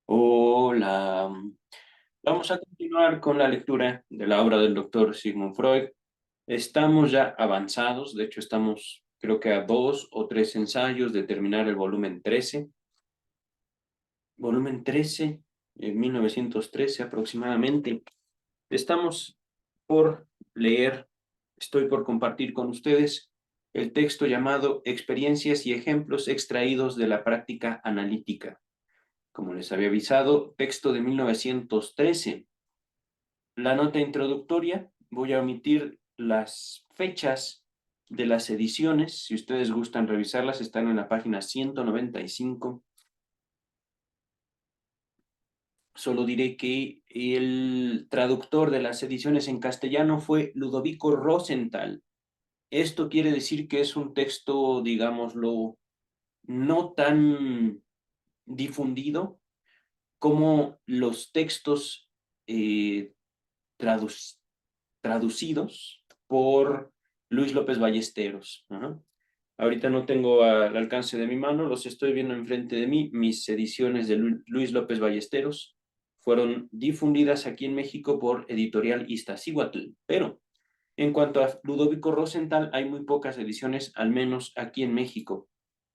Hola. Vamos a continuar con la lectura de la obra del doctor Sigmund Freud. Estamos ya avanzados, de hecho estamos creo que a 2 o 3 ensayos de terminar el volumen 13. Volumen 13, en 1913 aproximadamente. Estamos por leer, estoy por compartir con ustedes el texto llamado Experiencias y ejemplos extraídos de la práctica analítica. Como les había avisado, texto de 1913. La nota introductoria, voy a omitir las fechas de las ediciones. Si ustedes gustan revisarlas, están en la página 195. Solo diré que el traductor de las ediciones en castellano fue Ludovico Rosenthal. Esto quiere decir que es un texto, digámoslo, no tan difundido como los textos eh, traduc- traducidos por Luis López Ballesteros. Ajá. Ahorita no tengo al alcance de mi mano, los estoy viendo enfrente de mí. Mis ediciones de Luis López Ballesteros fueron difundidas aquí en México por Editorial Iztaccíhuatl, pero en cuanto a Ludovico Rosenthal, hay muy pocas ediciones, al menos aquí en México.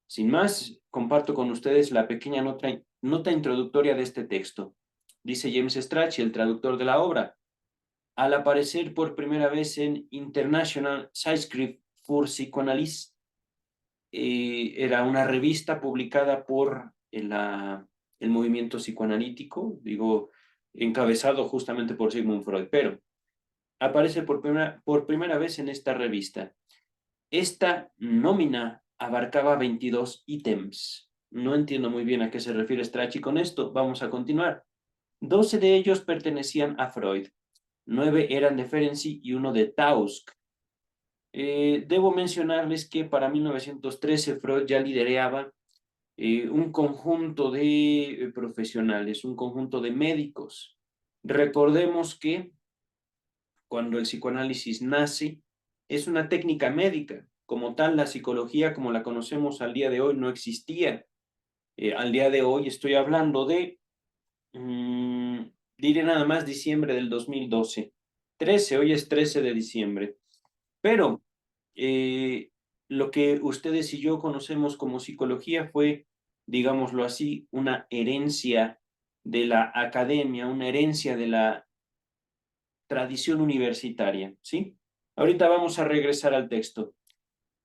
Sin más, comparto con ustedes la pequeña nota introductoria de este texto. Dice James Strachey, el traductor de la obra: al aparecer por primera vez en International Zeitschrift für Psychoanalyse, era una revista publicada por el movimiento psicoanalítico, digo, encabezado justamente por Sigmund Freud, pero aparece por primera vez en esta revista. Esta nómina abarcaba 22 ítems. No entiendo muy bien a qué se refiere Strachey con esto. Vamos a continuar. 12 de ellos pertenecían a Freud, 9 eran de Ferenczi y uno de Tausk. Debo mencionarles que para 1913 Freud ya lideraba un conjunto de profesionales, un conjunto de médicos. Recordemos que cuando el psicoanálisis nace, es una técnica médica. Como tal, la psicología como la conocemos al día de hoy no existía. Al día de hoy estoy hablando de, mmm, diré nada más diciembre del 2012. 13, hoy es 13 de diciembre. Pero eh, lo que ustedes y yo conocemos como psicología fue, digámoslo así, una herencia de la academia, una herencia de la tradición universitaria, ¿sí? Ahorita vamos a regresar al texto.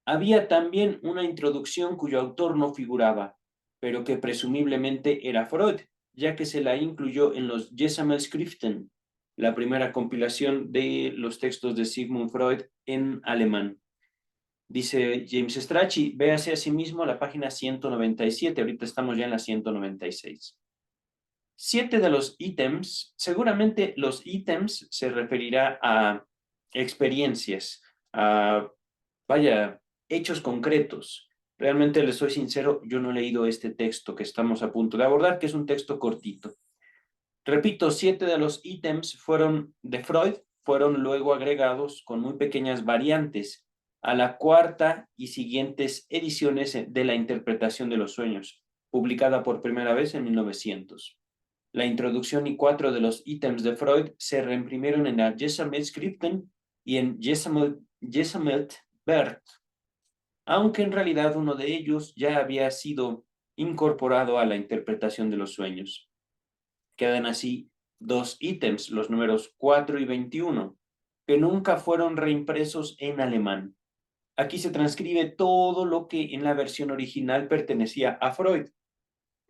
Había también una introducción cuyo autor no figuraba, pero que presumiblemente era Freud, ya que se la incluyó en los Gesammelschriften, la primera compilación de los textos de Sigmund Freud en alemán. Dice James Strachey, véase a sí mismo la página 197, ahorita estamos ya en la 196. 7 de los ítems, seguramente los ítems se referirá a experiencias, a, vaya, hechos concretos. Realmente les soy sincero, yo no he leído este texto que estamos a punto de abordar, que es un texto cortito. Repito, 7 de los ítems fueron de Freud, fueron luego agregados con muy pequeñas variantes a la cuarta y siguientes ediciones de la interpretación de los sueños, publicada por primera vez en 1900. La introducción y 4 de los ítems de Freud se reimprimieron en la Gesammelschriften y en Gesammeltwerk, aunque en realidad uno de ellos ya había sido incorporado a la interpretación de los sueños. Quedan así 2 ítems, los números 4 y 21, que nunca fueron reimpresos en alemán. Aquí se transcribe todo lo que en la versión original pertenecía a Freud.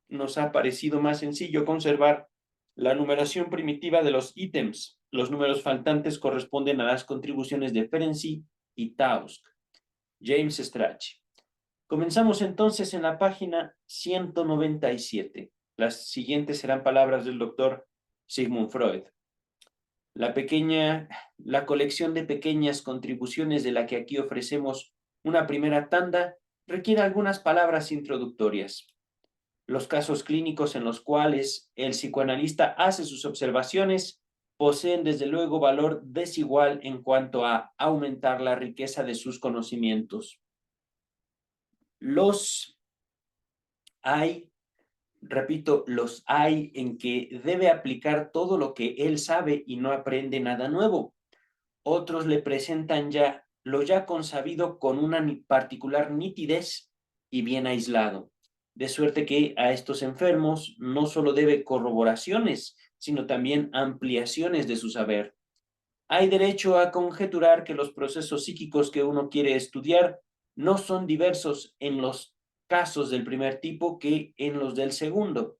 Nos ha parecido más sencillo conservar la numeración primitiva de los ítems. Los números faltantes corresponden a las contribuciones de Ferenczi y Tausk. James Strachey. Comenzamos entonces en la página 197. Las siguientes serán palabras del doctor Sigmund Freud. La colección de pequeñas contribuciones de la que aquí ofrecemos una primera tanda requiere algunas palabras introductorias. Los casos clínicos en los cuales el psicoanalista hace sus observaciones poseen desde luego valor desigual en cuanto a aumentar la riqueza de sus conocimientos. Los hay Repito, los hay en que debe aplicar todo lo que él sabe y no aprende nada nuevo. Otros le presentan ya lo ya consabido con una particular nitidez y bien aislado. De suerte que a estos enfermos no solo debe corroboraciones, sino también ampliaciones de su saber. Hay derecho a conjeturar que los procesos psíquicos que uno quiere estudiar no son diversos en los casos del primer tipo que en los del segundo,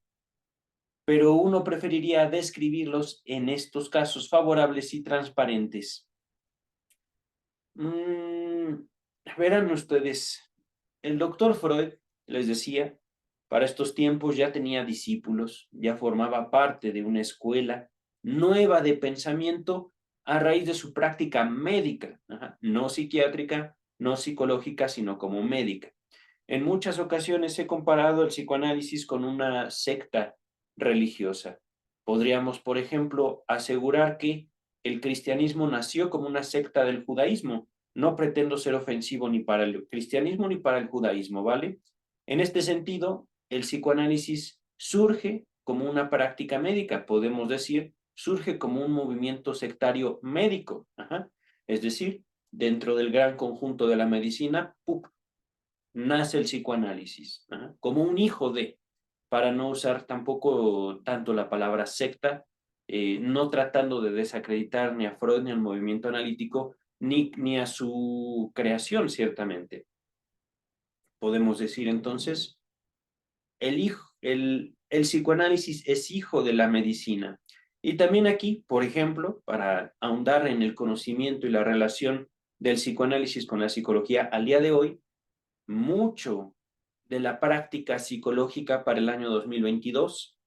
pero uno preferiría describirlos en estos casos favorables y transparentes. Verán ustedes, el doctor Freud, les decía, para estos tiempos ya tenía discípulos, ya formaba parte de una escuela nueva de pensamiento a raíz de su práctica médica, no psiquiátrica, no psicológica, sino como médica. En muchas ocasiones he comparado el psicoanálisis con una secta religiosa. Podríamos, por ejemplo, asegurar que el cristianismo nació como una secta del judaísmo. No pretendo ser ofensivo ni para el cristianismo ni para el judaísmo, ¿vale? En este sentido, el psicoanálisis surge como una práctica médica, podemos decir, surge como un movimiento sectario médico. Es decir, dentro del gran conjunto de la medicina, ¡pup!, nace el psicoanálisis, como un hijo de, para no usar tampoco tanto la palabra secta, no tratando de desacreditar ni a Freud ni al movimiento analítico, ni a su creación, ciertamente. Podemos decir entonces, el psicoanálisis es hijo de la medicina. Y también aquí, por ejemplo, para ahondar en el conocimiento y la relación del psicoanálisis con la psicología al día de hoy, mucho de la práctica psicológica para el año 2022,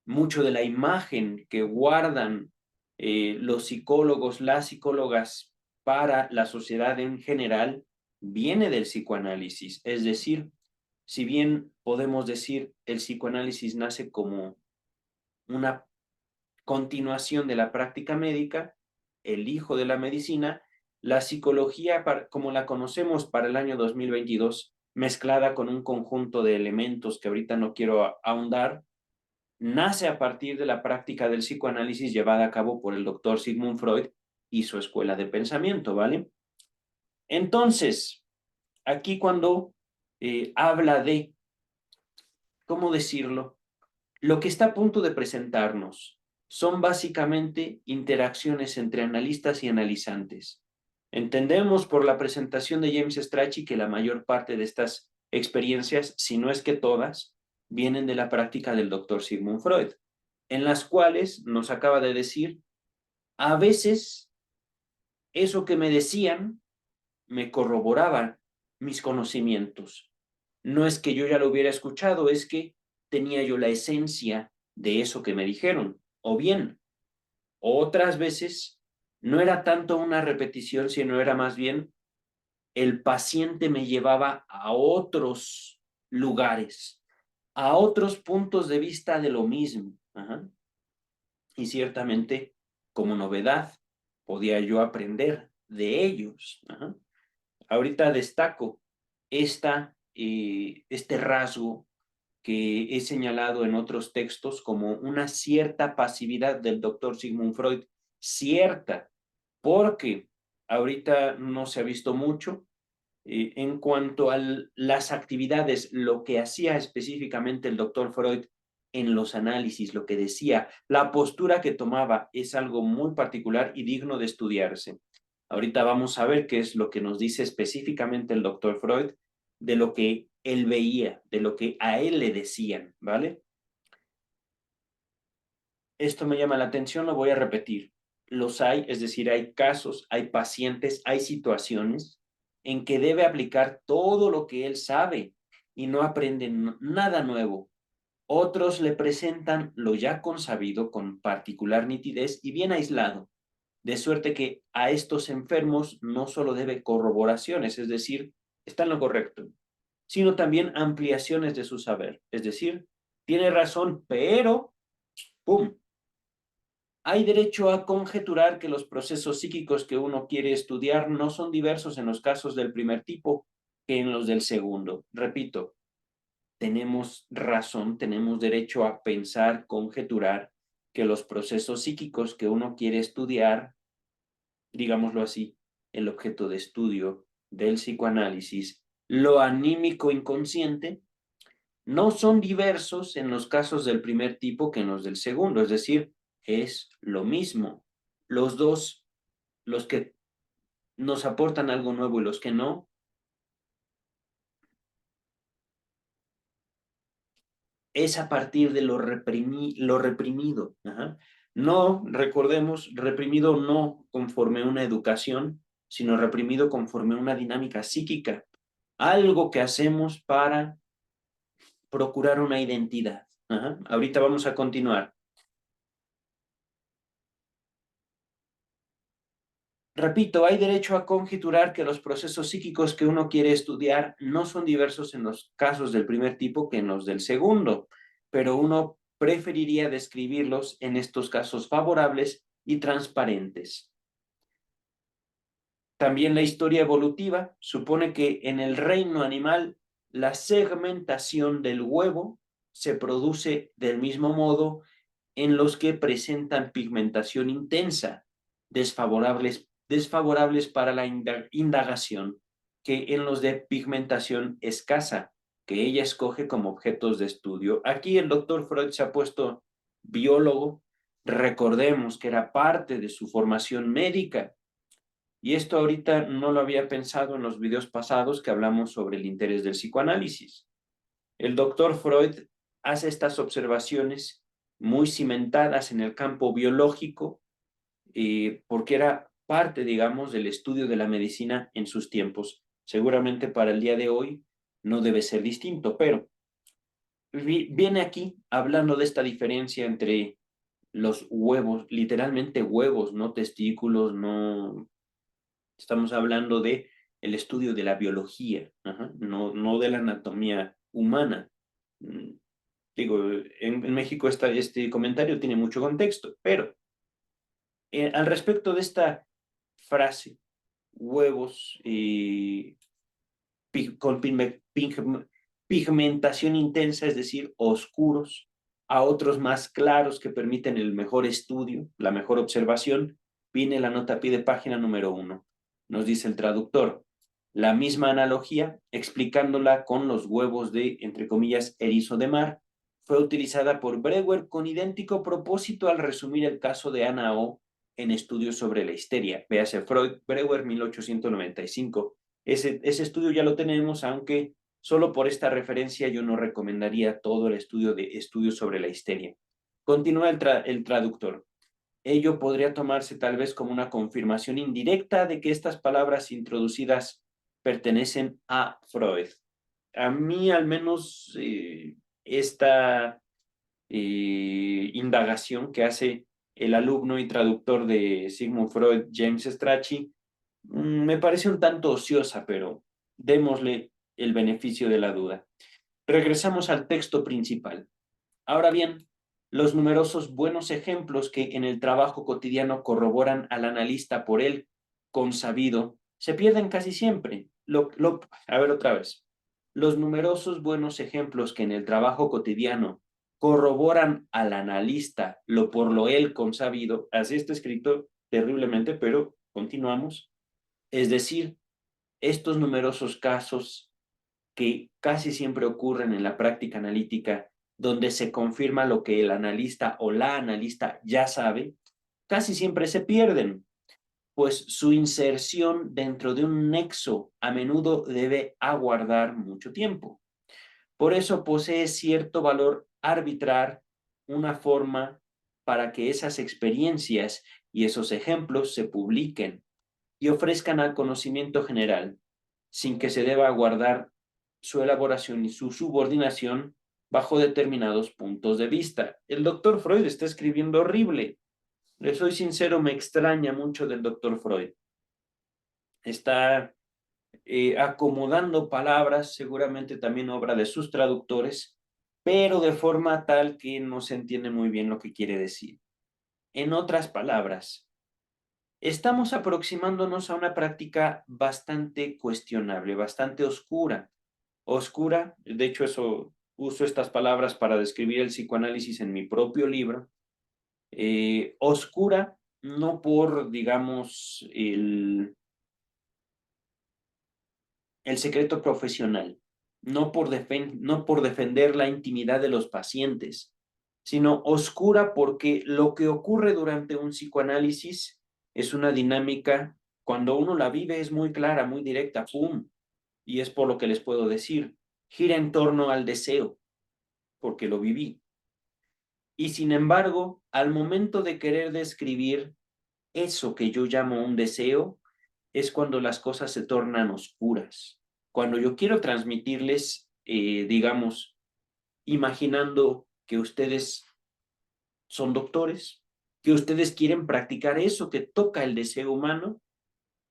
mucho de la imagen que guardan los psicólogos, las psicólogas para la sociedad en general, viene del psicoanálisis. Es decir, si bien podemos decir el psicoanálisis nace como una continuación de la práctica médica, el hijo de la medicina, la psicología como la conocemos para el año 2022, mezclada con un conjunto de elementos que ahorita no quiero ahondar, nace a partir de la práctica del psicoanálisis llevada a cabo por el doctor Sigmund Freud y su escuela de pensamiento, ¿vale? Entonces, aquí cuando habla de, ¿cómo decirlo? Lo que está a punto de presentarnos son básicamente interacciones entre analistas y analizantes. Entendemos por la presentación de James Strachey que la mayor parte de estas experiencias, si no es que todas, vienen de la práctica del doctor Sigmund Freud, en las cuales nos acaba de decir, a veces eso que me decían me corroboraban mis conocimientos. No es que yo ya lo hubiera escuchado, es que tenía yo la esencia de eso que me dijeron. O bien, otras veces no era tanto una repetición, sino era más bien el paciente me llevaba a otros lugares, a otros puntos de vista de lo mismo. Y ciertamente, como novedad, podía yo aprender de ellos. Ahorita destaco este rasgo que he señalado en otros textos como una cierta pasividad del doctor Sigmund Freud, cierta, porque ahorita no se ha visto mucho en cuanto a las actividades, lo que hacía específicamente el doctor Freud en los análisis, lo que decía, la postura que tomaba es algo muy particular y digno de estudiarse. Ahorita vamos a ver qué es lo que nos dice específicamente el doctor Freud de lo que él veía, de lo que a él le decían, ¿vale? Esto me llama la atención, lo voy a repetir. Los hay, es decir, hay casos, hay pacientes, hay situaciones en que debe aplicar todo lo que él sabe y no aprende nada nuevo. Otros le presentan lo ya consabido con particular nitidez y bien aislado, de suerte que a estos enfermos no solo debe corroboraciones, es decir, está en lo correcto, sino también ampliaciones de su saber, es decir, tiene razón, pero, ¡pum!, hay derecho a conjeturar que los procesos psíquicos que uno quiere estudiar no son diversos en los casos del primer tipo que en los del segundo. Repito, tenemos razón, tenemos derecho a pensar, conjeturar que los procesos psíquicos que uno quiere estudiar, digámoslo así, el objeto de estudio del psicoanálisis, lo anímico inconsciente, no son diversos en los casos del primer tipo que en los del segundo, es decir, es lo mismo. Los dos, los que nos aportan algo nuevo y los que no, es a partir de lo reprimido. Ajá. No, recordemos, reprimido no conforme a una educación, sino reprimido conforme a una dinámica psíquica. Algo que hacemos para procurar una identidad. Ajá. Ahorita vamos a continuar. Repito, hay derecho a conjeturar que los procesos psíquicos que uno quiere estudiar no son diversos en los casos del primer tipo que en los del segundo, pero uno preferiría describirlos en estos casos favorables y transparentes. También la historia evolutiva supone que en el reino animal la segmentación del huevo se produce del mismo modo en los que presentan pigmentación intensa, desfavorables para la indagación, que en los de pigmentación escasa, que ella escoge como objetos de estudio. Aquí el doctor Freud se ha puesto biólogo, recordemos que era parte de su formación médica, y esto ahorita no lo había pensado en los videos pasados que hablamos sobre el interés del psicoanálisis. El doctor Freud hace estas observaciones muy cimentadas en el campo biológico, porque era parte, digamos, del estudio de la medicina en sus tiempos. Seguramente para el día de hoy no debe ser distinto, pero viene aquí hablando de esta diferencia entre los huevos, literalmente huevos, no testículos, no estamos hablando de el estudio de la biología, ajá, no de la anatomía humana. Mm, Digo, en México este comentario tiene mucho contexto, pero al respecto de esta frase, huevos con pigmentación intensa, es decir, oscuros, a otros más claros que permiten el mejor estudio, la mejor observación, viene la nota a pie de página número 1. Nos dice el traductor, la misma analogía, explicándola con los huevos de, entre comillas, erizo de mar, fue utilizada por Breuer con idéntico propósito al resumir el caso de Ana O en estudios sobre la histeria. Véase Freud, Breuer, 1895. Ese estudio ya lo tenemos, aunque solo por esta referencia yo no recomendaría todo el estudio sobre la histeria. Continúa el traductor. Ello podría tomarse tal vez como una confirmación indirecta de que estas palabras introducidas pertenecen a Freud. A mí al menos esta indagación que hace el alumno y traductor de Sigmund Freud, James Strachey, me parece un tanto ociosa, pero démosle el beneficio de la duda. Regresamos al texto principal. Ahora bien, los numerosos buenos ejemplos que en el trabajo cotidiano corroboran al analista por él consabido se pierden casi siempre. A ver otra vez. Los numerosos buenos ejemplos que en el trabajo cotidiano corroboran al analista lo por lo él consabido, así está escrito terriblemente, pero continuamos. Es decir, estos numerosos casos que casi siempre ocurren en la práctica analítica, donde se confirma lo que el analista o la analista ya sabe, casi siempre se pierden, pues su inserción dentro de un nexo a menudo debe aguardar mucho tiempo. Por eso posee cierto valor arbitrar una forma para que esas experiencias y esos ejemplos se publiquen y ofrezcan al conocimiento general, sin que se deba guardar su elaboración y su subordinación bajo determinados puntos de vista. El doctor Freud está escribiendo horrible. Le soy sincero, me extraña mucho del doctor Freud. Está acomodando palabras, seguramente también obra de sus traductores, pero de forma tal que no se entiende muy bien lo que quiere decir. En otras palabras, estamos aproximándonos a una práctica bastante cuestionable, bastante oscura. Oscura, de hecho eso uso estas palabras para describir el psicoanálisis en mi propio libro. Oscura, no por, digamos, el secreto profesional, no por defender la intimidad de los pacientes, sino oscura porque lo que ocurre durante un psicoanálisis es una dinámica, cuando uno la vive es muy clara, muy directa, ¡pum! Y es por lo que les puedo decir, gira en torno al deseo, porque lo viví. Y sin embargo, al momento de querer describir eso que yo llamo un deseo, es cuando las cosas se tornan oscuras. Cuando yo quiero transmitirles, digamos, imaginando que ustedes son doctores, que ustedes quieren practicar eso que toca el deseo humano,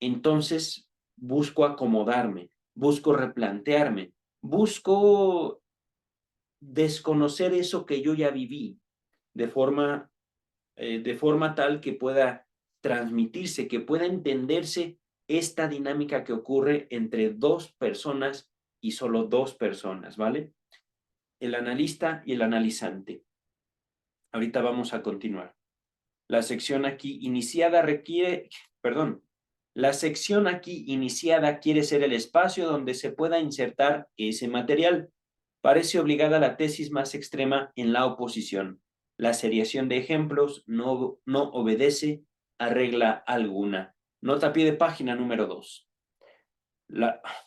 entonces busco acomodarme, busco replantearme, busco desconocer eso que yo ya viví de forma tal que pueda transmitirse, que pueda entenderse esta dinámica que ocurre entre dos personas y solo dos personas, ¿vale? El analista y el analizante. Ahorita vamos a continuar. La sección aquí iniciada requiere, perdón, la sección aquí iniciada quiere ser el espacio donde se pueda insertar ese material. Parece obligada la tesis más extrema en la oposición. La seriación de ejemplos no obedece a regla alguna. Nota a pie de página número 2.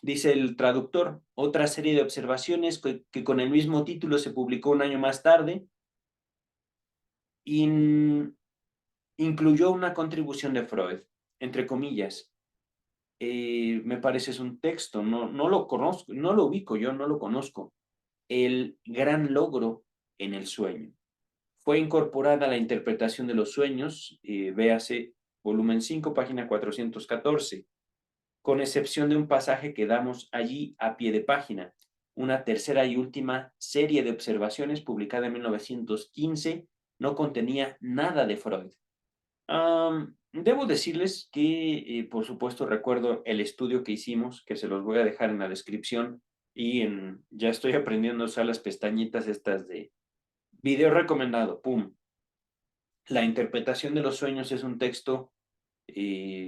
Dice el traductor, otra serie de observaciones que con el mismo título se publicó un año más tarde, incluyó una contribución de Freud, entre comillas. Me parece es un texto, no lo conozco, no lo ubico yo, no lo conozco. El gran logro en el sueño. Fue incorporada a la interpretación de los sueños, véase volumen 5, página 414, con excepción de un pasaje que damos allí a pie de página, una tercera y última serie de observaciones publicada en 1915 no contenía nada de Freud. Debo decirles que, por supuesto, recuerdo el estudio que hicimos, que se los voy a dejar en la descripción, y ya estoy aprendiendo a usar las pestañitas estas de video recomendado, ¡pum! La interpretación de los sueños es un texto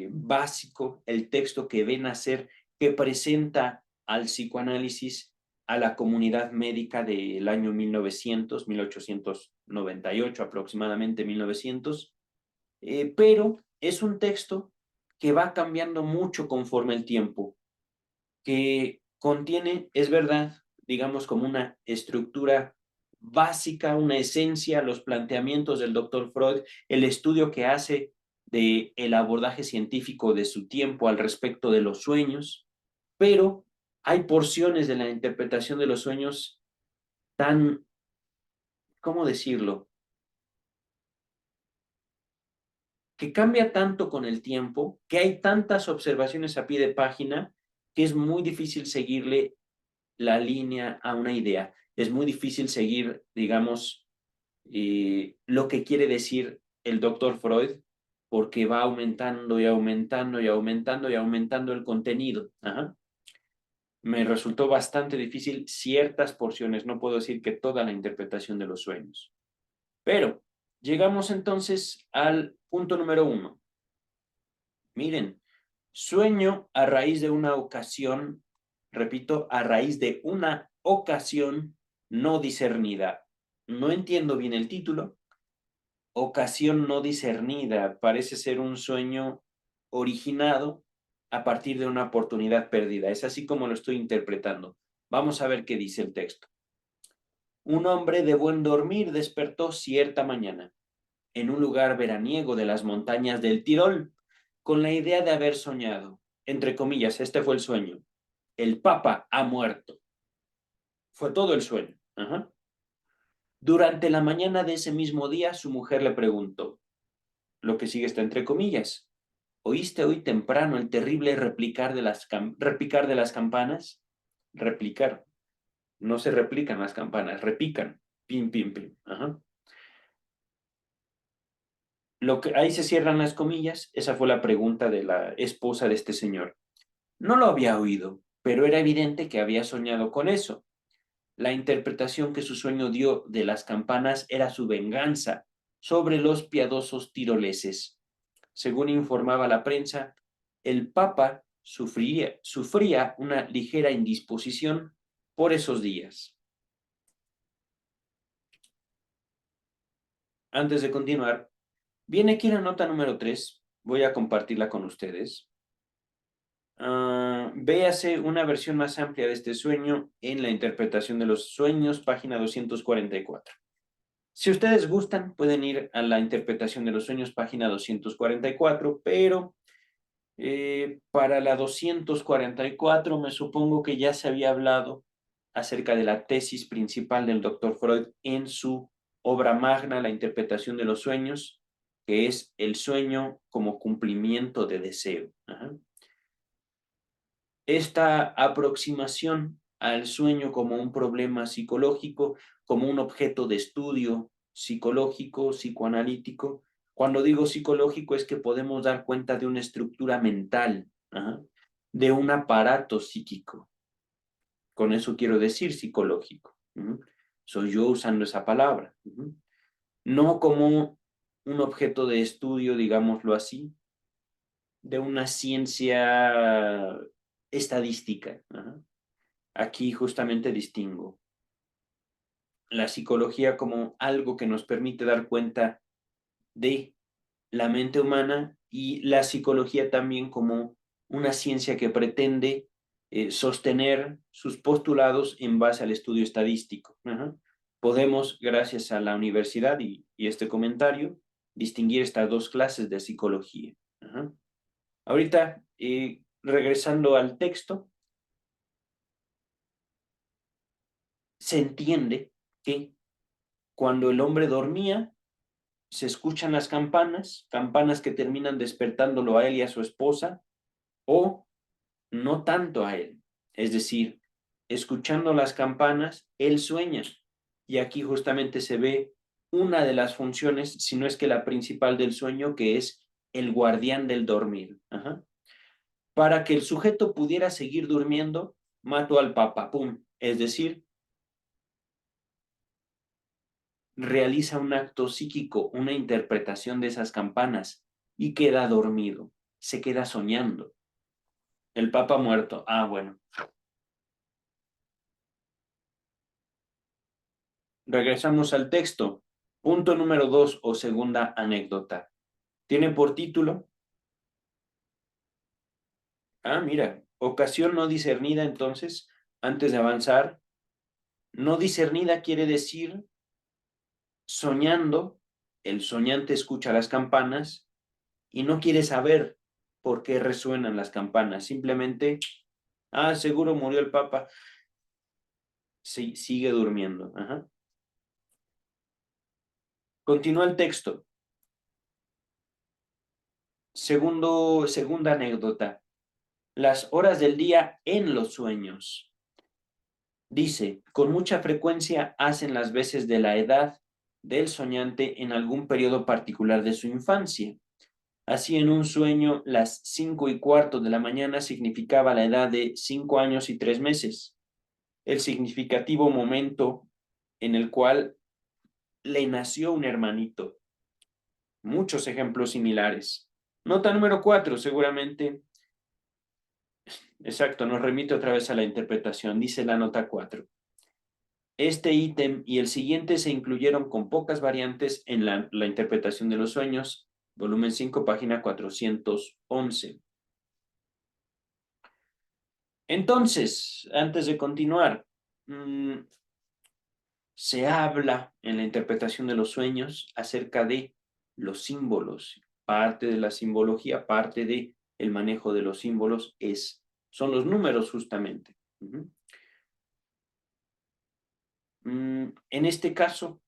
básico, el texto que ven a ser, que presenta al psicoanálisis a la comunidad médica del año 1900, 1898 aproximadamente 1900, pero es un texto que va cambiando mucho conforme el tiempo, que contiene, es verdad, digamos como una estructura básica, una esencia, los planteamientos del doctor Freud, el estudio que hace de el abordaje científico de su tiempo al respecto de los sueños, pero hay porciones de la interpretación de los sueños tan, ¿cómo decirlo?, que cambia tanto con el tiempo, que hay tantas observaciones a pie de página, que es muy difícil seguirle la línea a una idea. Es muy difícil seguir, digamos, lo que quiere decir el doctor Freud, porque va aumentando y aumentando y aumentando y aumentando el contenido. Ajá. Me resultó bastante difícil ciertas porciones, no puedo decir que toda la interpretación de los sueños. Pero llegamos entonces al punto número 1. Miren, sueño a raíz de una ocasión, repito, a raíz de una ocasión no discernida. No entiendo bien el título. Ocasión no discernida. Parece ser un sueño originado a partir de una oportunidad perdida. Es así como lo estoy interpretando. Vamos a ver qué dice el texto. Un hombre de buen dormir despertó cierta mañana en un lugar veraniego de las montañas del Tirol, con la idea de haber soñado. Entre comillas, este fue el sueño. El Papa ha muerto. Fue todo el sueño. Ajá. Durante la mañana de ese mismo día, su mujer le preguntó, lo que sigue está entre comillas, ¿oíste hoy temprano el terrible repicar de las campanas? Replicar. No se replican las campanas, repican. Pim, pim, pim. Ajá. Ahí se cierran las comillas, esa fue la pregunta de la esposa de este señor. No lo había oído, pero era evidente que había soñado con eso. La interpretación que su sueño dio de las campanas era su venganza sobre los piadosos tiroleses. Según informaba la prensa, el Papa sufría una ligera indisposición por esos días. Antes de continuar, viene aquí la nota número 3. Voy a compartirla con ustedes. Véase una versión más amplia de este sueño en la interpretación de los sueños, página 244. Si ustedes gustan, pueden ir a la interpretación de los sueños, página 244, pero para la 244 me supongo que ya se había hablado acerca de la tesis principal del doctor Freud en su obra magna, La interpretación de los sueños, que es el sueño como cumplimiento de deseo. Ajá. Esta aproximación al sueño como un problema psicológico, como un objeto de estudio psicológico, psicoanalítico. Cuando digo psicológico es que podemos dar cuenta de una estructura mental, de un aparato psíquico. Con eso quiero decir psicológico. Soy yo usando esa palabra. No como un objeto de estudio, digámoslo así, de una ciencia estadística. Aquí justamente distingo la psicología como algo que nos permite dar cuenta de la mente humana y la psicología también como una ciencia que pretende sostener sus postulados en base al estudio estadístico. Podemos, gracias a la universidad y este comentario, distinguir estas dos clases de psicología. Ahorita, regresando al texto, se entiende que cuando el hombre dormía, se escuchan las campanas, campanas que terminan despertándolo a él y a su esposa, o no tanto a él. Es decir, escuchando las campanas, él sueña. Y aquí justamente se ve una de las funciones, si no es que la principal del sueño, que es el guardián del dormir. Para que el sujeto pudiera seguir durmiendo, mató al papa, ¡pum! Es decir, realiza un acto psíquico, una interpretación de esas campanas y queda dormido, se queda soñando. El Papa muerto. Bueno. Regresamos al texto. Punto número 2 o segunda anécdota. Tiene por título, mira, ocasión no discernida entonces, antes de avanzar. No discernida quiere decir soñando, el soñante escucha las campanas y no quiere saber por qué resuenan las campanas. Simplemente, seguro murió el Papa. Sí, sigue durmiendo. Continúa el texto. Segunda anécdota. Las horas del día en los sueños. Dice, con mucha frecuencia hacen las veces de la edad del soñante en algún periodo particular de su infancia. Así en un sueño, las 5:15 de la mañana significaba la edad de 5 años y 3 meses, el significativo momento en el cual le nació un hermanito. Muchos ejemplos similares. Nota número 4, seguramente. Exacto, nos remite otra vez a la interpretación. Dice la nota 4. Este ítem y el siguiente se incluyeron con pocas variantes en la interpretación de los sueños, volumen 5, página 411. Entonces, antes de continuar, se habla en la interpretación de los sueños acerca de los símbolos. Parte de la simbología, parte de el manejo de los símbolos son los números justamente. En este caso,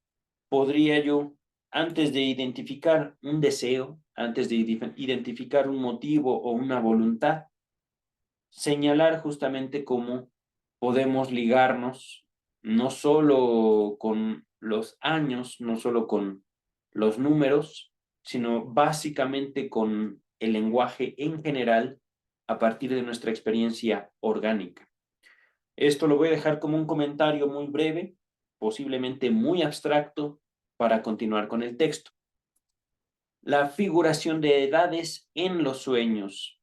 podría yo, antes de identificar un deseo, antes de identificar un motivo o una voluntad, señalar justamente cómo podemos ligarnos no solo con los años, no solo con los números, sino básicamente con el lenguaje en general a partir de nuestra experiencia orgánica. Esto lo voy a dejar como un comentario muy breve, posiblemente muy abstracto, para continuar con el texto. La figuración de edades en los sueños.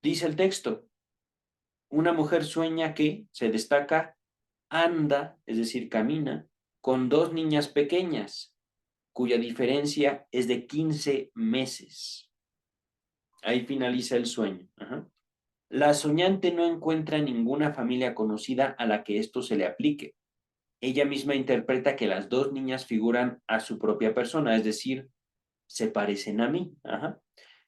Dice el texto, una mujer sueña que, se destaca, anda, es decir, camina, con dos niñas pequeñas, cuya diferencia es de 15 meses. Ahí finaliza el sueño. Ajá. La soñante no encuentra ninguna familia conocida a la que esto se le aplique. Ella misma interpreta que las dos niñas figuran a su propia persona, es decir, se parecen a mí. Ajá.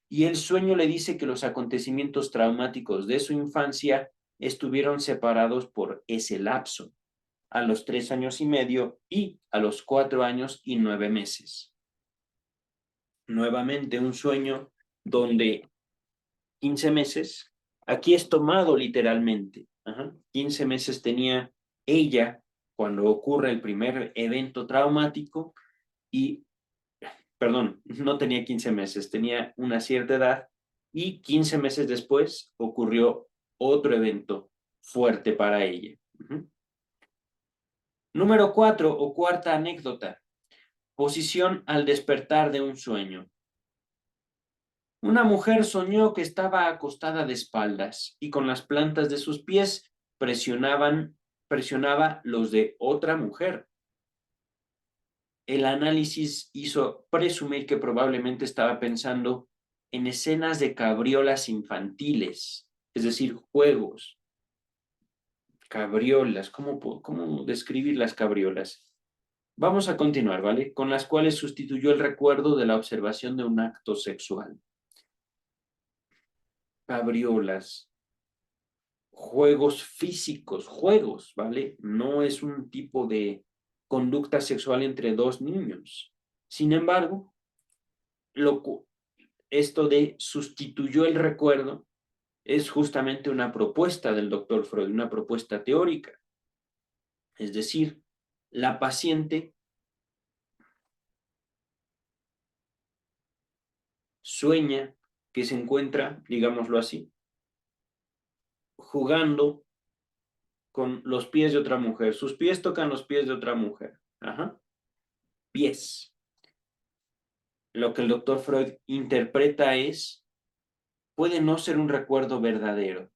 Y el sueño le dice que los acontecimientos traumáticos de su infancia estuvieron separados por ese lapso, a los 3 años y medio y a los 4 años y 9 meses. Nuevamente un sueño donde 15 meses, aquí es tomado literalmente. Ajá. 15 meses tenía ella cuando ocurre el primer evento traumático y, perdón, no tenía 15 meses, tenía una cierta edad y 15 meses después ocurrió otro evento fuerte para ella. Número 4 o cuarta anécdota. Posición al despertar de un sueño. Una mujer soñó que estaba acostada de espaldas y con las plantas de sus pies presionaba los de otra mujer. El análisis hizo presumir que probablemente estaba pensando en escenas de cabriolas infantiles, es decir, juegos. Cabriolas, ¿cómo describir las cabriolas? Vamos a continuar, ¿vale? Con las cuales sustituyó el recuerdo de la observación de un acto sexual. Cabriolas, juegos físicos, juegos, ¿vale? No es un tipo de conducta sexual entre dos niños. Sin embargo, esto de sustituyó el recuerdo es justamente una propuesta del doctor Freud, una propuesta teórica. Es decir, la paciente sueña que se encuentra, digámoslo así, jugando con los pies de otra mujer. Sus pies tocan los pies de otra mujer. Ajá. Pies. Lo que el doctor Freud interpreta puede no ser un recuerdo verdadero,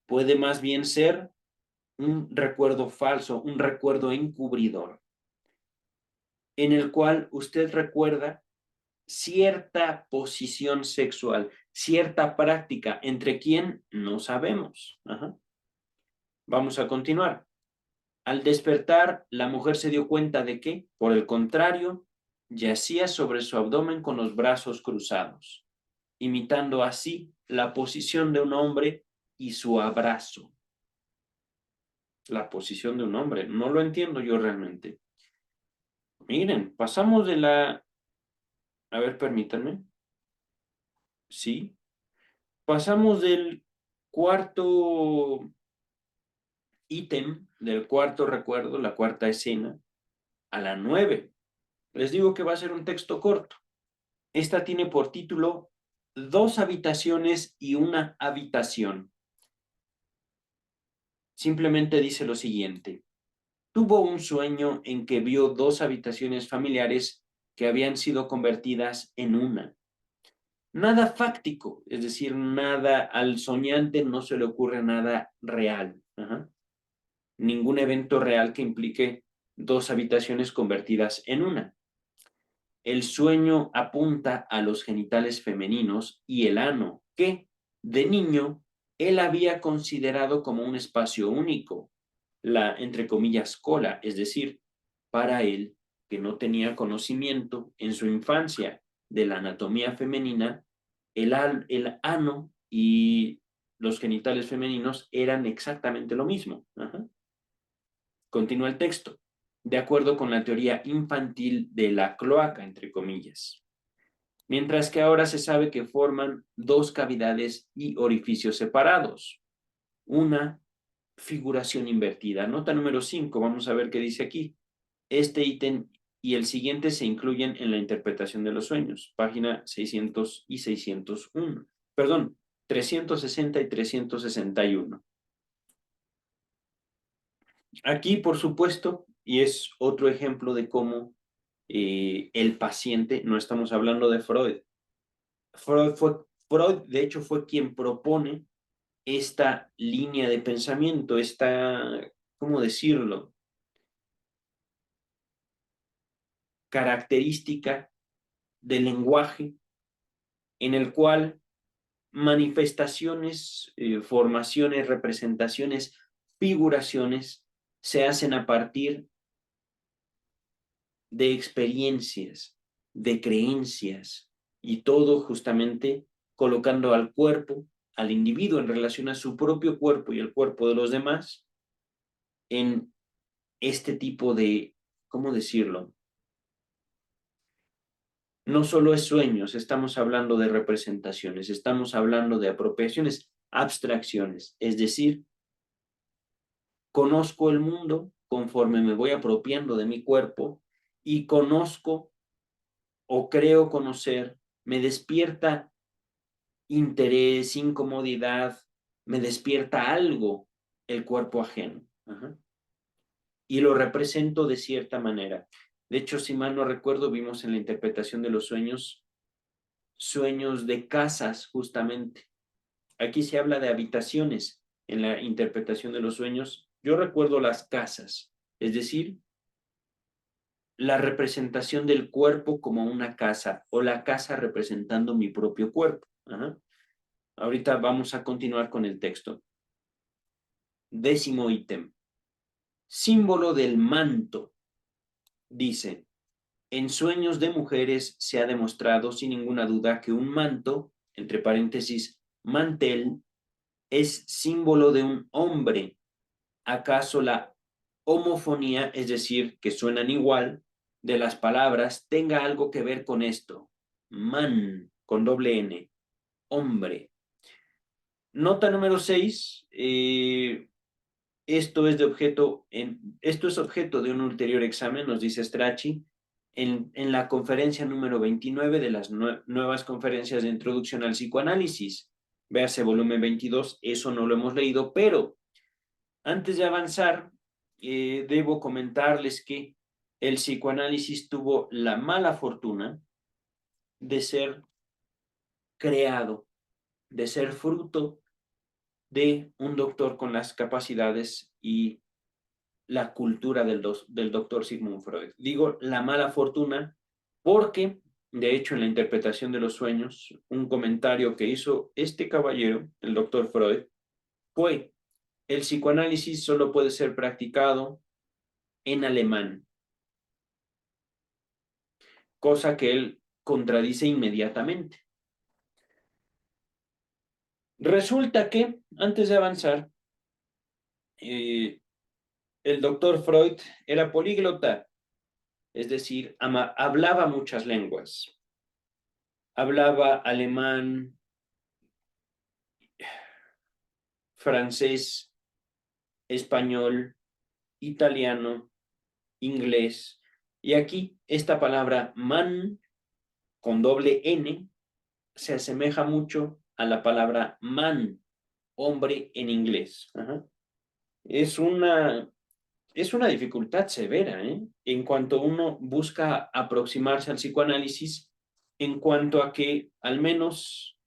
puede más bien ser un recuerdo falso, un recuerdo encubridor, en el cual usted recuerda cierta posición sexual, cierta práctica, entre quién no sabemos. Ajá. Vamos a continuar. Al despertar, la mujer se dio cuenta de que, por el contrario, yacía sobre su abdomen con los brazos cruzados, imitando así la posición de un hombre y su abrazo. La posición de un hombre, no lo entiendo yo realmente. Miren, pasamos de la... A ver, permítanme. Sí. Pasamos del cuarto ítem, del cuarto recuerdo, la cuarta escena, a la 9. Les digo que va a ser un texto corto. Esta tiene por título Dos habitaciones y una habitación. Simplemente dice lo siguiente. Tuvo un sueño en que vio dos habitaciones familiares que habían sido convertidas en una. Nada fáctico, es decir, nada al soñante no se le ocurre nada real. Ajá. Ningún evento real que implique dos habitaciones convertidas en una. El sueño apunta a los genitales femeninos y el ano, que, de niño, él había considerado como un espacio único, la, entre comillas, cola, es decir, para él, que no tenía conocimiento en su infancia de la anatomía femenina, el ano y los genitales femeninos eran exactamente lo mismo. Ajá. Continúa el texto, de acuerdo con la teoría infantil de la cloaca, entre comillas. Mientras que ahora se sabe que forman dos cavidades y orificios separados. Una figuración invertida. Nota número 5, vamos a ver qué dice aquí. Este ítem y el siguiente se incluyen en la interpretación de los sueños, página 600 y 601. Perdón, 360 y 361. Aquí, por supuesto, y es otro ejemplo de cómo el paciente, no estamos hablando de Freud. Freud, de hecho, fue quien propone esta línea de pensamiento, esta, ¿cómo decirlo? Característica del lenguaje en el cual manifestaciones, formaciones, representaciones, figuraciones se hacen a partir de experiencias, de creencias y todo justamente colocando al cuerpo, al individuo en relación a su propio cuerpo y el cuerpo de los demás en este tipo de, ¿cómo decirlo? No solo es sueños, estamos hablando de representaciones, estamos hablando de apropiaciones, abstracciones, es decir, conozco el mundo conforme me voy apropiando de mi cuerpo y conozco o creo conocer, me despierta interés, incomodidad, me despierta algo el cuerpo ajeno. Ajá. Y lo represento de cierta manera. De hecho, si mal no recuerdo, vimos en la interpretación de los sueños, sueños de casas, justamente. Aquí se habla de habitaciones en la interpretación de los sueños. Yo recuerdo las casas, es decir, la representación del cuerpo como una casa o la casa representando mi propio cuerpo. Ajá. Ahorita vamos a continuar con el texto. 10º ítem. Símbolo del manto. Dice, en sueños de mujeres se ha demostrado sin ninguna duda que un manto, entre paréntesis, mantel, es símbolo de un hombre. ¿Acaso la homofonía, es decir, que suenan igual, de las palabras, tenga algo que ver con esto? Man, con doble N, hombre. Nota número 6. Esto es objeto de un ulterior examen, nos dice Strachey, en la conferencia número 29 de las nuevas conferencias de introducción al psicoanálisis. Véase volumen 22, eso no lo hemos leído, pero antes de avanzar, debo comentarles que el psicoanálisis tuvo la mala fortuna de ser creado, de ser fruto de un doctor con las capacidades y la cultura del doctor Sigmund Freud. Digo la mala fortuna porque, de hecho, en la interpretación de los sueños, un comentario que hizo este caballero, el doctor Freud, fue, el psicoanálisis solo puede ser practicado en alemán, cosa que él contradice inmediatamente. Resulta que, antes de avanzar, el doctor Freud era políglota, es decir, hablaba muchas lenguas. Hablaba alemán, francés, español, italiano, inglés. Y aquí esta palabra man con doble N se asemeja mucho a la palabra man, hombre en inglés. Ajá. Es una, es una dificultad severa, ¿eh? En cuanto uno busca aproximarse al psicoanálisis, en cuanto a que al menos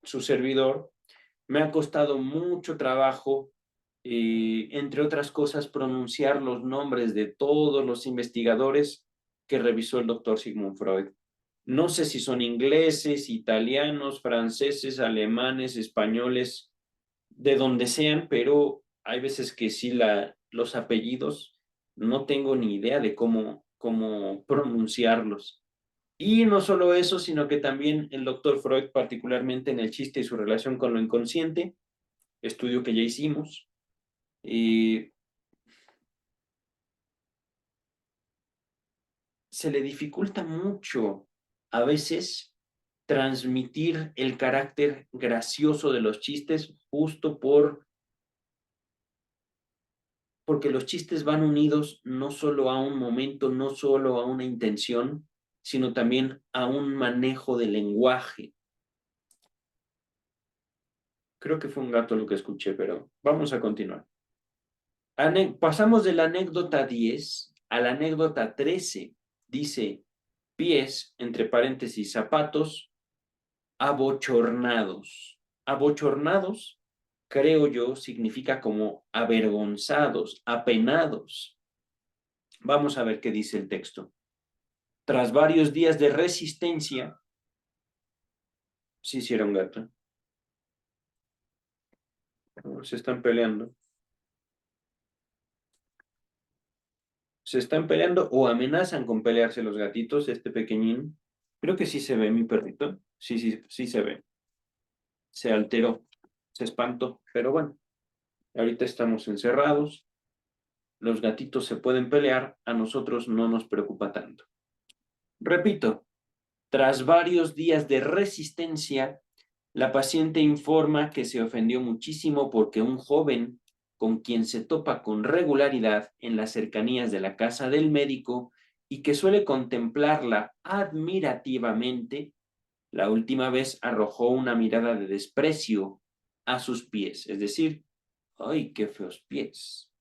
su servidor me ha costado mucho trabajo, entre otras cosas, pronunciar los nombres de todos los investigadores que revisó el doctor Sigmund Freud. No sé si son ingleses, italianos, franceses, alemanes, españoles, de donde sean, pero hay veces que sí los apellidos no tengo ni idea de cómo pronunciarlos. Y no solo eso, sino que también el doctor Freud, particularmente en el chiste y su relación con lo inconsciente, estudio que ya hicimos, eh, se le dificulta mucho a veces transmitir el carácter gracioso de los chistes justo porque los chistes van unidos no solo a un momento, no solo a una intención, sino también a un manejo del lenguaje. Creo que fue un gato lo que escuché, pero vamos a continuar. Pasamos de la anécdota 10 a la anécdota 13. Dice, pies, entre paréntesis, zapatos, abochornados. Abochornados, creo yo, significa como avergonzados, apenados. Vamos a ver qué dice el texto. Tras varios días de resistencia, sí, sí era un gato. Se están peleando. Se están peleando o amenazan con pelearse los gatitos, este pequeñín. Creo que sí se ve mi perrito. Sí, sí, sí se ve. Se alteró, se espantó, pero bueno, ahorita estamos encerrados. Los gatitos se pueden pelear, a nosotros no nos preocupa tanto. Repito, tras varios días de resistencia, la paciente informa que se ofendió muchísimo porque un joven con quien se topa con regularidad en las cercanías de la casa del médico y que suele contemplarla admirativamente, la última vez arrojó una mirada de desprecio a sus pies, es decir, ¡ay, qué feos pies!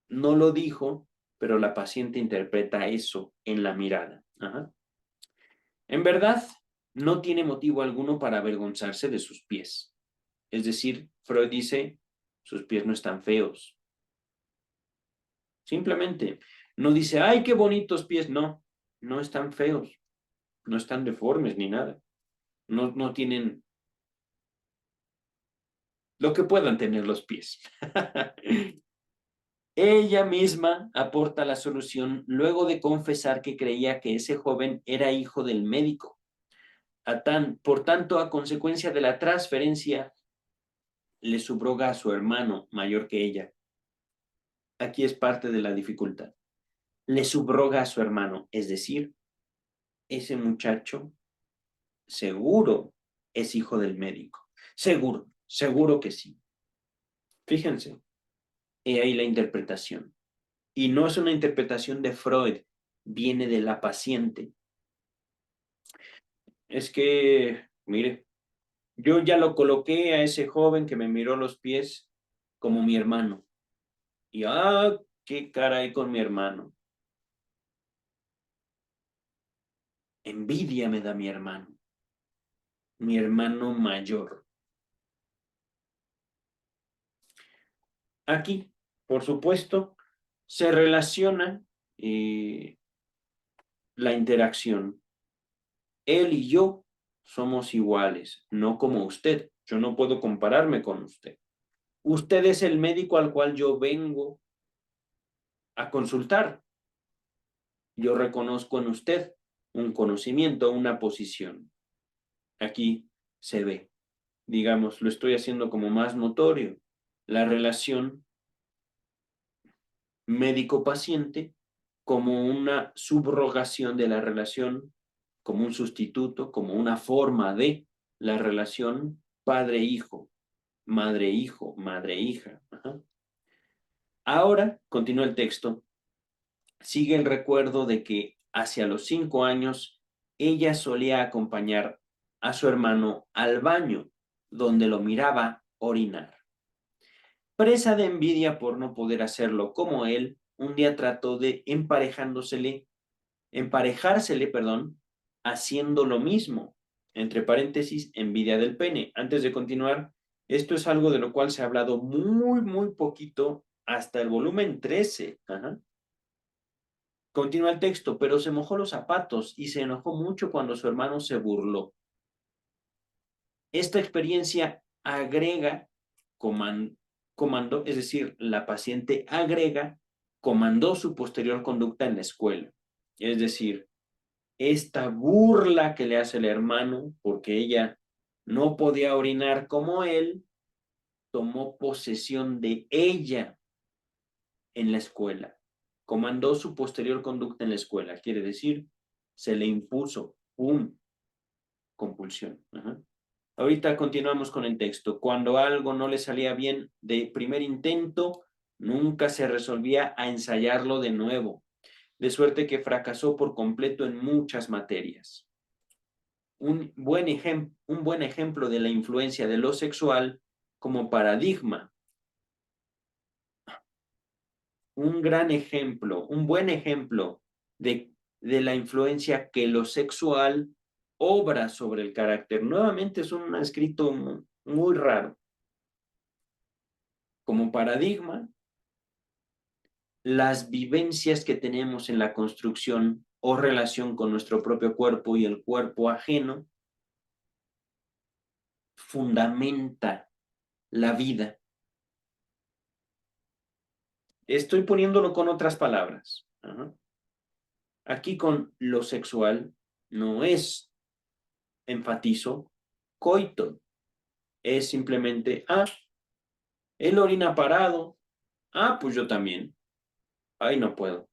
No lo dijo, pero la paciente interpreta eso en la mirada. Ajá. En verdad, no tiene motivo alguno para avergonzarse de sus pies. Es decir, Freud dice, sus pies no están feos. Simplemente, no dice, ¡ay, qué bonitos pies! No, no están feos, no están deformes ni nada. No, no tienen lo que puedan tener los pies. Ella misma aporta la solución luego de confesar que creía que ese joven era hijo del médico. Por tanto, a consecuencia de la transferencia, le subroga a su hermano mayor que ella. Aquí es parte de la dificultad. Le subroga a su hermano, es decir, ese muchacho seguro es hijo del médico. Seguro, seguro que sí. Fíjense, he ahí la interpretación. Y no es una interpretación de Freud, viene de la paciente. Es que, mire, yo ya lo coloqué a ese joven que me miró los pies como mi hermano. Y qué cara hay con mi hermano. Envidia me da mi hermano mayor. Aquí, por supuesto, se relaciona la interacción. Él y yo somos iguales, no como usted. Yo no puedo compararme con usted. Usted es el médico al cual yo vengo a consultar. Yo reconozco en usted un conocimiento, una posición. Aquí se ve, digamos, lo estoy haciendo como más notorio, la relación médico-paciente como una subrogación de la relación, como un sustituto, como una forma de la relación padre-hijo, madre-hijo, madre-hija. Ahora, continúa el texto, sigue el recuerdo de que hacia los 5 años ella solía acompañar a su hermano al baño, donde lo miraba orinar. Presa de envidia por no poder hacerlo como él, un día trató de emparejársele, haciendo lo mismo. Entre paréntesis, envidia del pene. Antes de continuar, esto es algo de lo cual se ha hablado muy, muy poquito hasta el volumen 13. Ajá. Continúa el texto, pero se mojó los zapatos y se enojó mucho cuando su hermano se burló. Esta experiencia agrega comando, es decir, la paciente agrega, comandó su posterior conducta en la escuela. Es decir, esta burla que le hace el hermano, porque ella no podía orinar como él, tomó posesión de ella en la escuela. Comandó su posterior conducta en la escuela. Quiere decir, se le impuso, ¡pum!, compulsión. Ajá. Ahorita continuamos con el texto. Cuando algo no le salía bien de primer intento, nunca se resolvía a ensayarlo de nuevo, de suerte que fracasó por completo en muchas materias. Un buen ejemplo de la influencia de lo sexual como paradigma un gran ejemplo, un buen ejemplo de la influencia que lo sexual obra sobre el carácter. Nuevamente es un escrito muy raro. Como paradigma, las vivencias que tenemos en la construcción o relación con nuestro propio cuerpo y el cuerpo ajeno fundamenta la vida. Estoy poniéndolo con otras palabras. Aquí con lo sexual no es, enfatizo, coito. Es simplemente, él orina parado. Pues yo también. Ay, no puedo.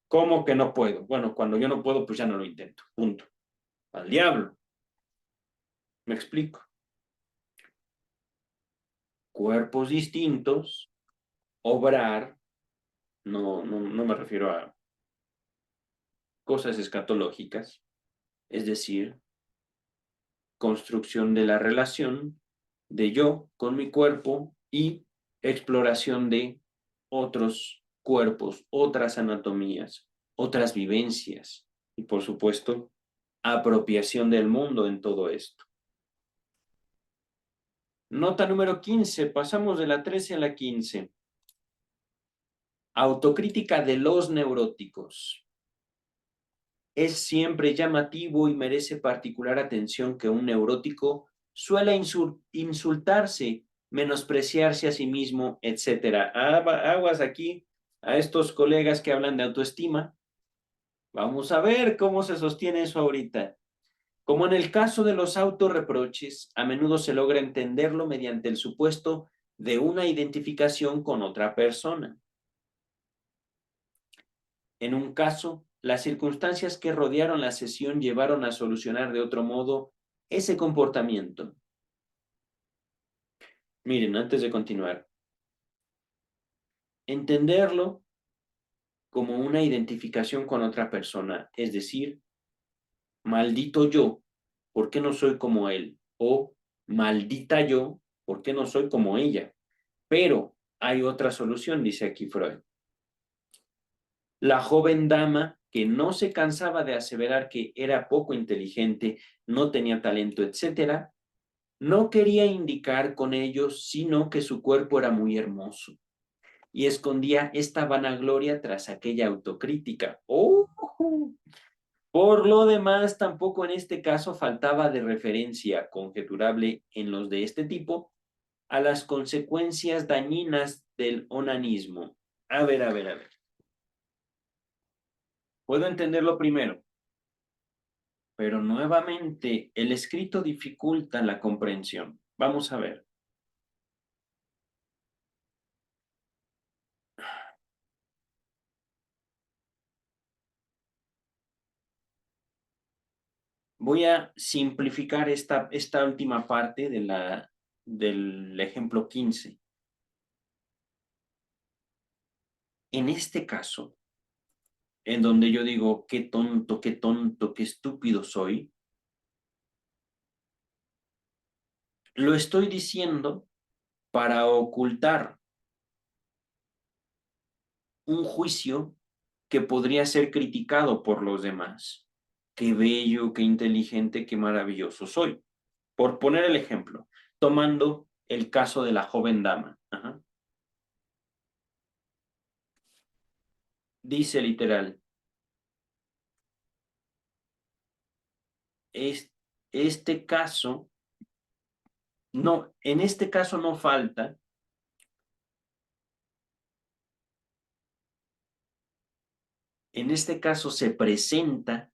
¿Cómo que no puedo? Bueno, cuando yo no puedo, pues ya no lo intento. Punto. Al diablo. Me explico. Cuerpos distintos, obrar, no me refiero a cosas escatológicas, es decir, construcción de la relación de yo con mi cuerpo y exploración de otros cuerpos, otras anatomías, otras vivencias y, por supuesto, apropiación del mundo en todo esto. Nota número 15, pasamos de la 13 a la 15. Autocrítica de los neuróticos. Es siempre llamativo y merece particular atención que un neurótico suele insultarse, menospreciarse a sí mismo, etc. Aguas aquí a estos colegas que hablan de autoestima. Vamos a ver cómo se sostiene eso ahorita. Como en el caso de los autorreproches, a menudo se logra entenderlo mediante el supuesto de una identificación con otra persona. En un caso, las circunstancias que rodearon la sesión llevaron a solucionar de otro modo ese comportamiento. Miren, antes de continuar, entenderlo como una identificación con otra persona, es decir, maldito yo, ¿por qué no soy como él? O maldita yo, ¿por qué no soy como ella? Pero hay otra solución, dice aquí Freud. La joven dama, que no se cansaba de aseverar que era poco inteligente, no tenía talento, etc., no quería indicar con ello sino que su cuerpo era muy hermoso y escondía esta vanagloria tras aquella autocrítica. ¡Oh! Por lo demás, tampoco en este caso faltaba de referencia conjeturable en los de este tipo a las consecuencias dañinas del onanismo. A ver, a ver, a ver. Puedo entenderlo primero, pero nuevamente el escrito dificulta la comprensión. Vamos a ver. Voy a simplificar esta última parte del ejemplo 15. En este caso, en donde yo digo, qué tonto, qué estúpido soy, lo estoy diciendo para ocultar un juicio que podría ser criticado por los demás. Qué bello, qué inteligente, qué maravilloso soy. Por poner el ejemplo, tomando el caso de la joven dama. Dice literal, es, este caso, no, en este caso no falta, en este caso se presenta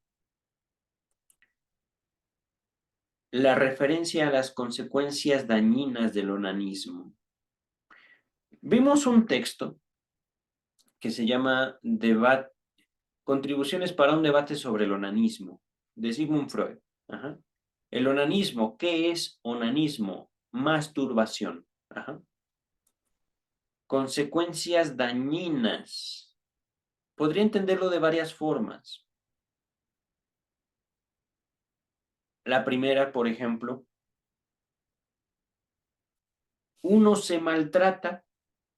la referencia a las consecuencias dañinas del onanismo. Vimos un texto que se llama Contribuciones para un debate sobre el onanismo, de Sigmund Freud. Ajá. El onanismo, ¿qué es onanismo? Masturbación. Ajá. Consecuencias dañinas. Podría entenderlo de varias formas. La primera, por ejemplo, uno se maltrata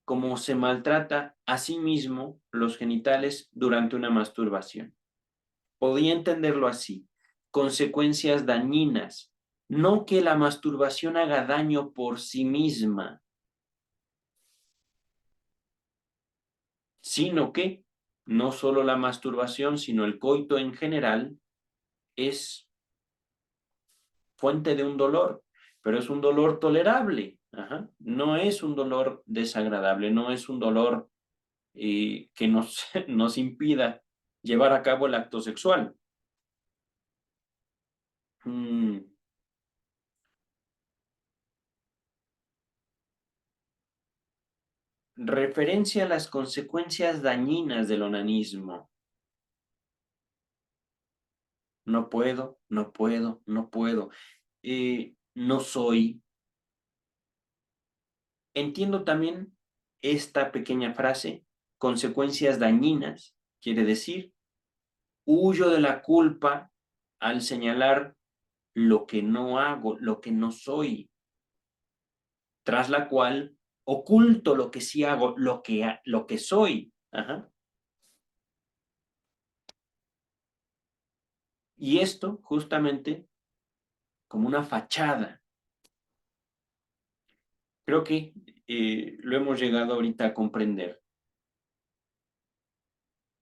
como se maltrata a sí mismo los genitales durante una masturbación. Podía entenderlo así, consecuencias dañinas, no que la masturbación haga daño por sí misma, sino que no solo la masturbación, sino el coito en general es fuente de un dolor, pero es un dolor tolerable. Ajá. No es un dolor desagradable, no es un dolor que nos, nos impida llevar a cabo el acto sexual. Mm, referencia a las consecuencias dañinas del onanismo. No puedo, no puedo, no puedo. No soy. Entiendo también esta pequeña frase, consecuencias dañinas. Quiere decir, huyo de la culpa al señalar lo que no hago, lo que no soy, tras la cual oculto lo que sí hago, lo que soy. Ajá. Y esto justamente como una fachada. Creo que lo hemos llegado ahorita a comprender.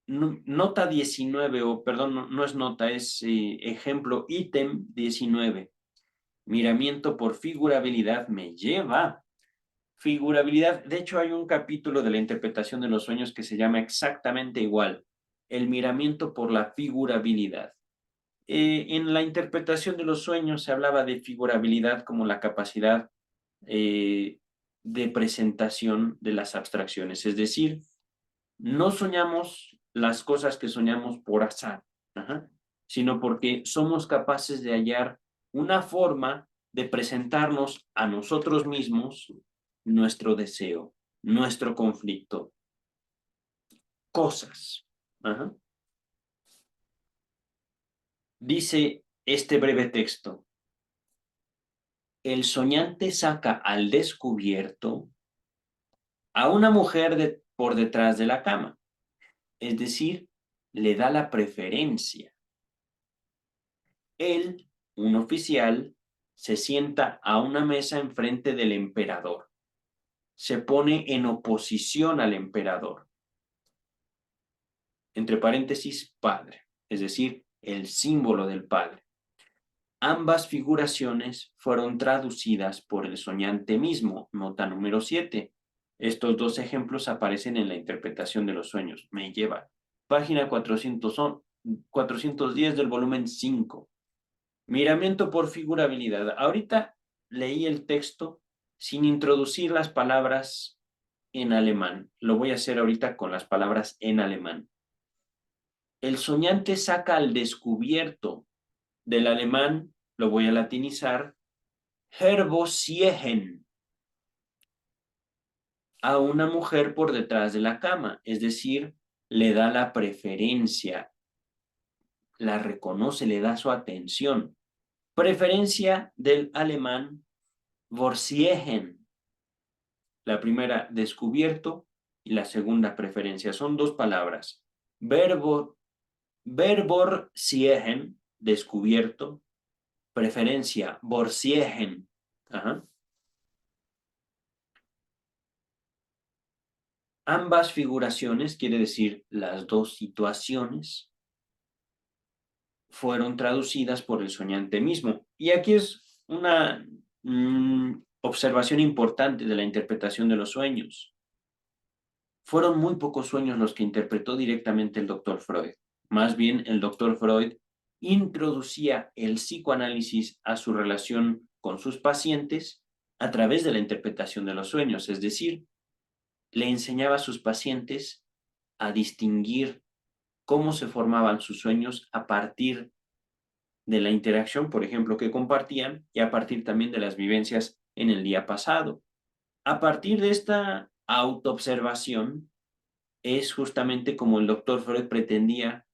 Nota 19, o perdón, no, no es nota, es ejemplo, ítem 19. Miramiento por figurabilidad me lleva. Figurabilidad, de hecho hay un capítulo de la interpretación de los sueños que se llama exactamente igual, el miramiento por la figurabilidad. En la interpretación de los sueños se hablaba de figurabilidad como la capacidad de presentación de las abstracciones, es decir, no soñamos las cosas que soñamos por azar, ajá, sino porque somos capaces de hallar una forma de presentarnos a nosotros mismos nuestro deseo, nuestro conflicto, cosas. Ajá. Dice este breve texto, el soñante saca al descubierto a una mujer por detrás de la cama, es decir, le da la preferencia. Él, un oficial, se sienta a una mesa enfrente del emperador. Se pone en oposición al emperador. Entre paréntesis, padre, es decir, el símbolo del padre. Ambas figuraciones fueron traducidas por el soñante mismo, nota número 7. Estos dos ejemplos aparecen en la interpretación de los sueños. Me lleva. Página 410 del volumen 5. Miramiento por figurabilidad. Ahorita leí el texto sin introducir las palabras en alemán. Lo voy a hacer ahorita con las palabras en alemán. El soñante saca al descubierto del alemán, lo voy a latinizar, herbosiehen, a una mujer por detrás de la cama, es decir, le da la preferencia, la reconoce, le da su atención. Preferencia del alemán Vorsiechen, la primera descubierto y la segunda preferencia. Son dos palabras. Verborsiehen, descubierto. Preferencia, Vorsiechen. Ajá. Ambas figuraciones, quiere decir las dos situaciones, fueron traducidas por el soñante mismo. Y aquí es una observación importante de la interpretación de los sueños. Fueron muy pocos sueños los que interpretó directamente el doctor Freud. Más bien, el doctor Freud introducía el psicoanálisis a su relación con sus pacientes a través de la interpretación de los sueños, es decir, le enseñaba a sus pacientes a distinguir cómo se formaban sus sueños a partir de la interacción, por ejemplo, que compartían y a partir también de las vivencias en el día pasado. A partir de esta autoobservación es justamente como el doctor Freud pretendía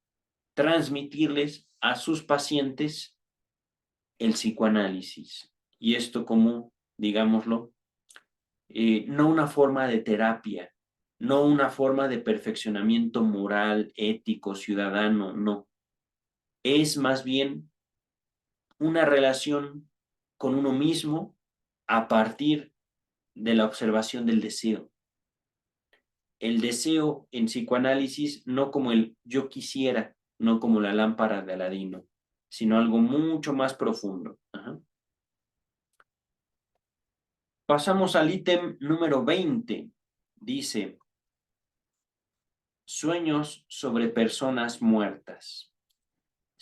transmitirles a sus pacientes el psicoanálisis. Y esto como, digámoslo, no una forma de terapia, no una forma de perfeccionamiento moral, ético, ciudadano, no. Es más bien una relación con uno mismo a partir de la observación del deseo. El deseo en psicoanálisis no como el yo quisiera, no como la lámpara de Aladino, sino algo mucho más profundo. Ajá. Pasamos al ítem número 20. Dice, sueños sobre personas muertas.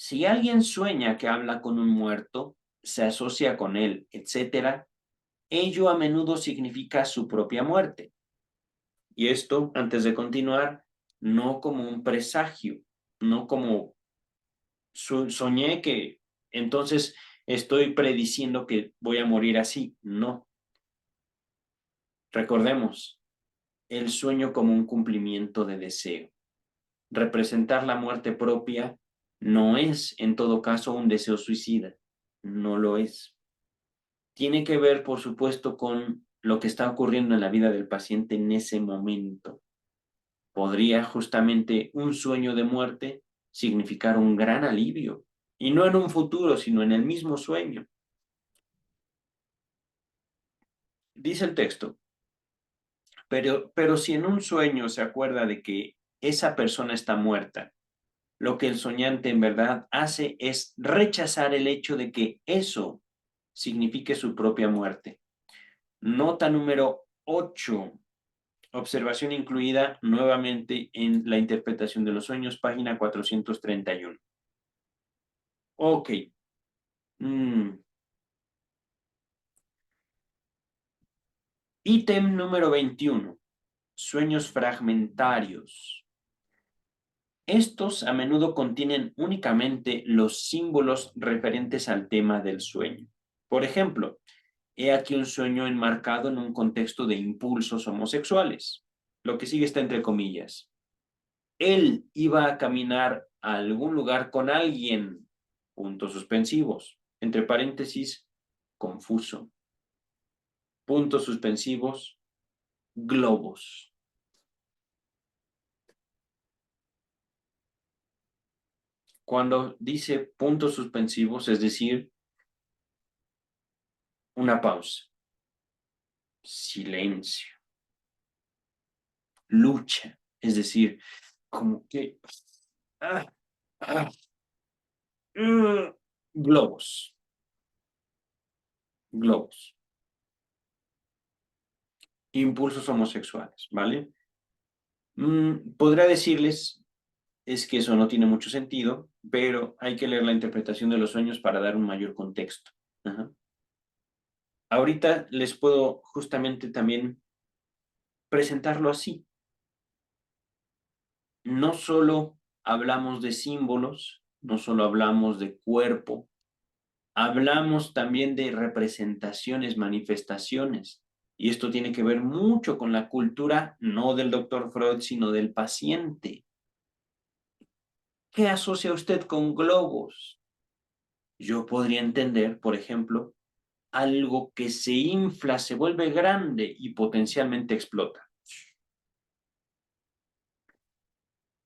Si alguien sueña que habla con un muerto, se asocia con él, etcétera, ello a menudo significa su propia muerte. Y esto, antes de continuar, no como un presagio, no como soñé que entonces estoy prediciendo que voy a morir así. No. Recordemos, el sueño como un cumplimiento de deseo. Representar la muerte propia no es, en todo caso, un deseo suicida. No lo es. Tiene que ver, por supuesto, con lo que está ocurriendo en la vida del paciente en ese momento. Podría justamente un sueño de muerte significar un gran alivio, y no en un futuro, sino en el mismo sueño. Dice el texto, pero si en un sueño se acuerda de que esa persona está muerta, lo que el soñante en verdad hace es rechazar el hecho de que eso signifique su propia muerte. Nota número 8. Observación incluida nuevamente en la interpretación de los sueños, página 431. Ok. Mm. Ítem número 21. Sueños fragmentarios. Estos a menudo contienen únicamente los símbolos referentes al tema del sueño. Por ejemplo, he aquí un sueño enmarcado en un contexto de impulsos homosexuales. Lo que sigue está entre comillas. Él iba a caminar a algún lugar con alguien. Puntos suspensivos. Entre paréntesis, confuso. Puntos suspensivos, globos. Cuando dice puntos suspensivos, es decir, una pausa, silencio, lucha, es decir, como que ah, ah, globos, globos, impulsos homosexuales, ¿vale? Podría decirles es que eso no tiene mucho sentido, pero hay que leer la interpretación de los sueños para dar un mayor contexto. Ajá. Ahorita les puedo justamente también presentarlo así. No solo hablamos de símbolos, no solo hablamos de cuerpo, hablamos también de representaciones, manifestaciones. Y esto tiene que ver mucho con la cultura, no del doctor Freud, sino del paciente. ¿Qué asocia usted con globos? Yo podría entender, por ejemplo, algo que se infla, se vuelve grande y potencialmente explota,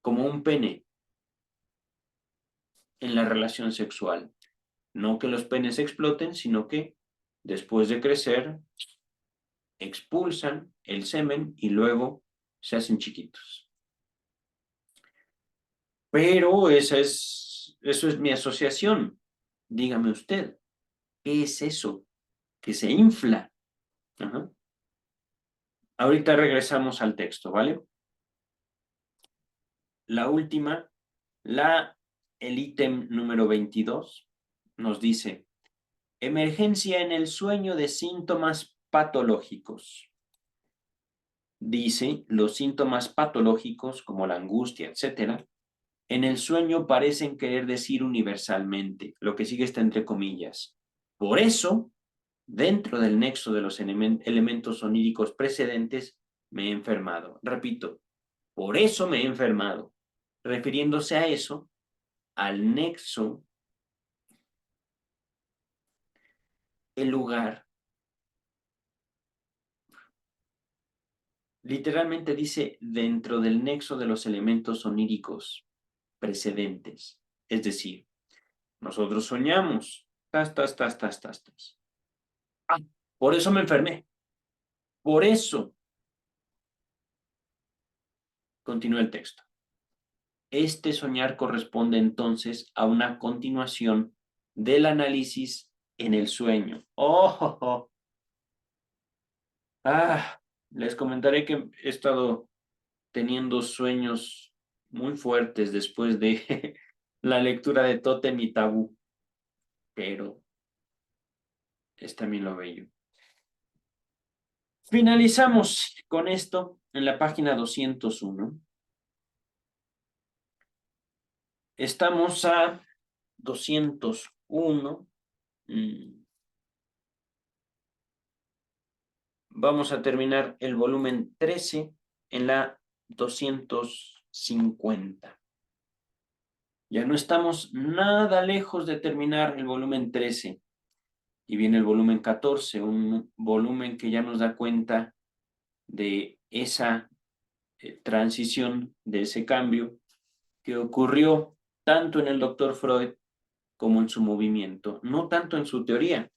como un pene en la relación sexual. No que los penes exploten, sino que después de crecer, expulsan el semen y luego se hacen chiquitos. Pero eso es mi asociación. Dígame usted, ¿qué es eso que se infla? Ajá. Ahorita regresamos al texto, ¿vale? La última, el ítem número 22 nos dice, emergencia en el sueño de síntomas patológicos. Dice, los síntomas patológicos como la angustia, etcétera, en el sueño parecen querer decir universalmente, lo que sigue está entre comillas. Por eso, dentro del nexo de los elementos oníricos precedentes, me he enfermado. Repito, por eso me he enfermado. Refiriéndose a eso, al nexo, el lugar Literalmente dice dentro del nexo de los elementos oníricos precedentes. Es decir, nosotros soñamos. Tas, tas, tas, tas, tas, tas. Ah, por eso me enfermé. Por eso. Continúa el texto. Este soñar corresponde entonces a una continuación del análisis en el sueño. ¡Oh! Oh, oh. Ah, les comentaré que he estado teniendo sueños muy fuertes después de la lectura de Tótem y Tabú, pero es también lo bello. Finalizamos con esto en la página 201. Estamos a 201. Vamos a terminar el volumen 13 en la 250. Ya no estamos nada lejos de terminar el volumen 13. Y viene el volumen 14, un volumen que ya nos da cuenta de esa transición, de ese cambio que ocurrió tanto en el doctor Freud como en su movimiento, no tanto en su teoría.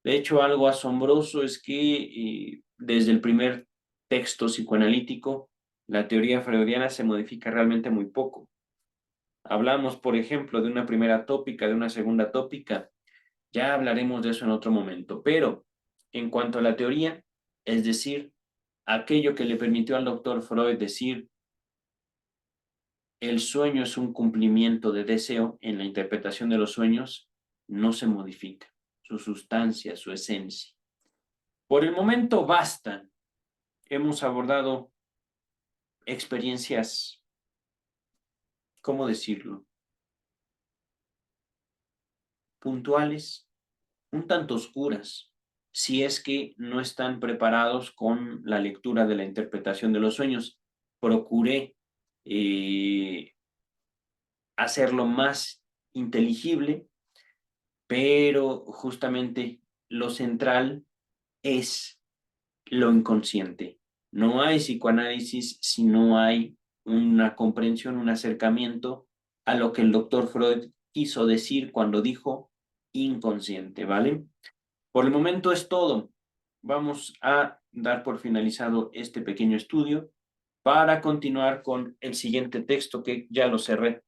De hecho, algo asombroso es que desde el primer texto psicoanalítico, la teoría freudiana se modifica realmente muy poco. Hablamos, por ejemplo, de una primera tópica, de una segunda tópica, ya hablaremos de eso en otro momento, pero en cuanto a la teoría, es decir, aquello que le permitió al doctor Freud decir el sueño es un cumplimiento de deseo en la interpretación de los sueños, no se modifica, su sustancia, su esencia. Por el momento basta. Hemos abordado experiencias, ¿cómo decirlo? Puntuales, un tanto oscuras, si es que no están preparados con la lectura de la interpretación de los sueños. Procuré hacerlo más inteligible, pero justamente lo central es lo inconsciente. No hay psicoanálisis si no hay una comprensión, un acercamiento a lo que el doctor Freud quiso decir cuando dijo inconsciente, ¿vale? Por el momento es todo. Vamos a dar por finalizado este pequeño estudio para continuar con el siguiente texto que ya lo cerré.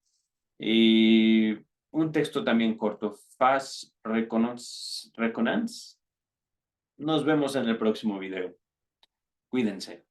Un texto también corto, Fast Reconnaissance. Nos vemos en el próximo video. Cuídense.